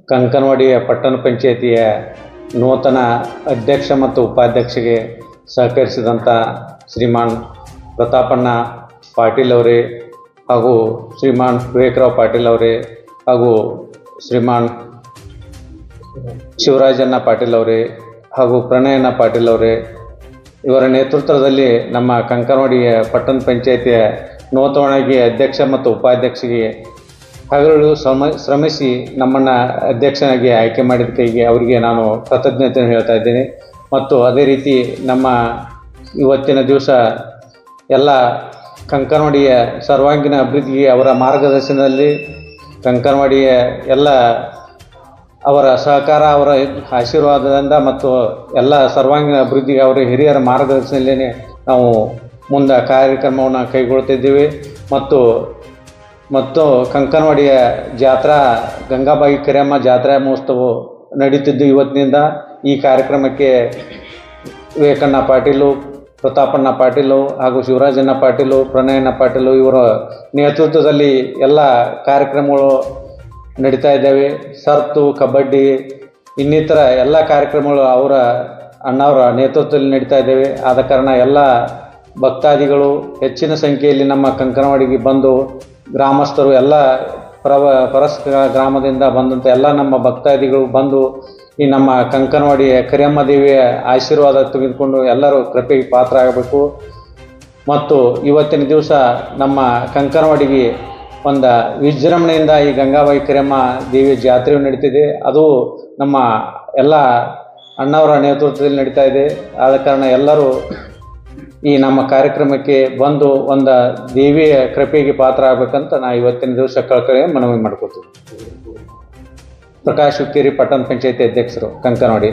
ಕಂಕನವಾಡಿಯ ಪಟ್ಟಣ ಪಂಚಾಯಿತಿಯ ನೂತನ ಅಧ್ಯಕ್ಷ ಮತ್ತು ಉಪಾಧ್ಯಕ್ಷಗೆ ಸಹಕರಿಸಿದಂಥ ಶ್ರೀಮಾನ್ ಪ್ರತಾಪಣ್ಣ ಪಾಟೀಲ್ ಅವರೇ ಹಾಗೂ ಶ್ರೀಮಾನ್ ವಿವೇಕರಾವ್ ಪಾಟೀಲ್ ಅವರೇ ಹಾಗೂ ಶ್ರೀಮಾನ್ ಶಿವರಾಜಣ್ಣ ಪಾಟೀಲ್ ಅವರೇ ಹಾಗೂ ಪ್ರಣಯಣ್ಣ ಪಾಟೀಲ್ ಅವರೇ ಇವರ ನೇತೃತ್ವದಲ್ಲಿ ನಮ್ಮ ಕಂಕನವಾಡಿಯ ಪಟ್ಟಣ ಪಂಚಾಯಿತಿಯ ನೂತನವಾಗಿ ಅಧ್ಯಕ್ಷ ಮತ್ತು ಉಪಾಧ್ಯಕ್ಷರಿಗೆ ಹಗಲು ಶ್ರಮಿಸಿ ನಮ್ಮನ್ನು ಅಧ್ಯಕ್ಷನಾಗಿ ಆಯ್ಕೆ ಮಾಡಿದ್ದಕ್ಕಾಗಿ ಅವರಿಗೆ ನಾನು ಕೃತಜ್ಞತೆಯನ್ನು ಹೇಳ್ತಾ ಇದ್ದೇನೆ. ಮತ್ತು ಅದೇ ರೀತಿ ನಮ್ಮ ಇವತ್ತಿನ ದಿವಸ ಎಲ್ಲ ಕಂಕನವಾಡಿಯ ಸರ್ವಾಂಗೀಣ ಅಭಿವೃದ್ಧಿಗೆ ಅವರ ಮಾರ್ಗದರ್ಶನದಲ್ಲಿ ಕಂಕನವಾಡಿಯ ಎಲ್ಲ ಅವರ ಸಹಕಾರ ಅವರ ಆಶೀರ್ವಾದದಿಂದ ಮತ್ತು ಎಲ್ಲ ಸರ್ವಾಂಗೀಣ ಅಭಿವೃದ್ಧಿಗೆ ಅವರ ಹಿರಿಯರ ಮಾರ್ಗದರ್ಶನದಲ್ಲೇ ನಾವು ಮುಂದೆ ಕಾರ್ಯಕ್ರಮವನ್ನು ಕೈಗೊಳ್ತಿದ್ದೀವಿ. ಮತ್ತು ಕಂಕನವಾಡಿಯ ಜಾತ್ರಾ ಗಂಗಾಬಾಯಿ ಕರಿಯಮ್ಮ ಜಾತ್ರಾ ಮಹೋತ್ಸವ ನಡೀತಿದ್ದು ಇವತ್ತಿನಿಂದ ಈ ಕಾರ್ಯಕ್ರಮಕ್ಕೆ ವಿವೇಕಣ್ಣ ಪಾಟೀಲು, ಪ್ರತಾಪಣ್ಣ ಪಾಟೀಲು ಹಾಗೂ ಶಿವರಾಜಣ್ಣ ಪಾಟೀಲು, ಪ್ರಣಯಣ್ಣ ಪಾಟೀಲು ಇವರ ನೇತೃತ್ವದಲ್ಲಿ ಎಲ್ಲ ಕಾರ್ಯಕ್ರಮಗಳು ನಡೀತಾ ಇದ್ದಾವೆ. ಸರ್ತು, ಕಬಡ್ಡಿ ಇನ್ನಿತರ ಎಲ್ಲ ಕಾರ್ಯಕ್ರಮಗಳು ಅಣ್ಣವರ ನೇತೃತ್ವದಲ್ಲಿ ನಡೀತಾ ಇದ್ದಾವೆ. ಆದ ಕಾರಣ ಎಲ್ಲ ಭಕ್ತಾದಿಗಳು ಹೆಚ್ಚಿನ ಸಂಖ್ಯೆಯಲ್ಲಿ ನಮ್ಮ ಕಂಕನವಾಡಿಗೆ ಬಂದು ಗ್ರಾಮಸ್ಥರು ಎಲ್ಲ ಪರಸ್ಪರ ಗ್ರಾಮದಿಂದ ಬಂದಂಥ ಎಲ್ಲ ನಮ್ಮ ಭಕ್ತಾದಿಗಳು ಬಂದು ಈ ನಮ್ಮ ಕಂಕನವಾಡಿಯ ಕರಿಯಮ್ಮ ದೇವಿಯ ಆಶೀರ್ವಾದ ತೆಗೆದುಕೊಂಡು ಎಲ್ಲರೂ ಕೃಪೆಗೆ ಪಾತ್ರ ಆಗಬೇಕು. ಮತ್ತು ಇವತ್ತಿನ ದಿವಸ ನಮ್ಮ ಕಂಕನವಾಡಿಗೆ ಒಂದು ವಿಜೃಂಭಣೆಯಿಂದ ಈ ಗಂಗಾಬಾಯಿ ಕರಿಯಮ್ಮ ದೇವಿಯ ಜಾತ್ರೆಯು ನಡೀತಿದೆ. ಅದು ನಮ್ಮ ಎಲ್ಲ ಅಣ್ಣವರ ನೇತೃತ್ವದಲ್ಲಿ ನಡೀತಾ ಇದೆ. ಆದ ಕಾರಣ ಎಲ್ಲರೂ ಈ ನಮ್ಮ ಕಾರ್ಯಕ್ರಮಕ್ಕೆ ಬಂದು ಒಂದು ದೇವಿಯ ಕೃಪೆಗೆ ಪಾತ್ರ ಆಗಬೇಕಂತ ನಾ ಇವತ್ತಿನ ದಿವಸ ಕಳಕಳಿ ಮನವಿ ಮಾಡ್ಕೊತೀವಿ. ಪ್ರಕಾಶ್ ಹುಕ್ಕೇರಿ, ಪಟ್ಟಣ ಪಂಚಾಯತಿ ಅಧ್ಯಕ್ಷರು, ಕಂಕನವಾಡಿ.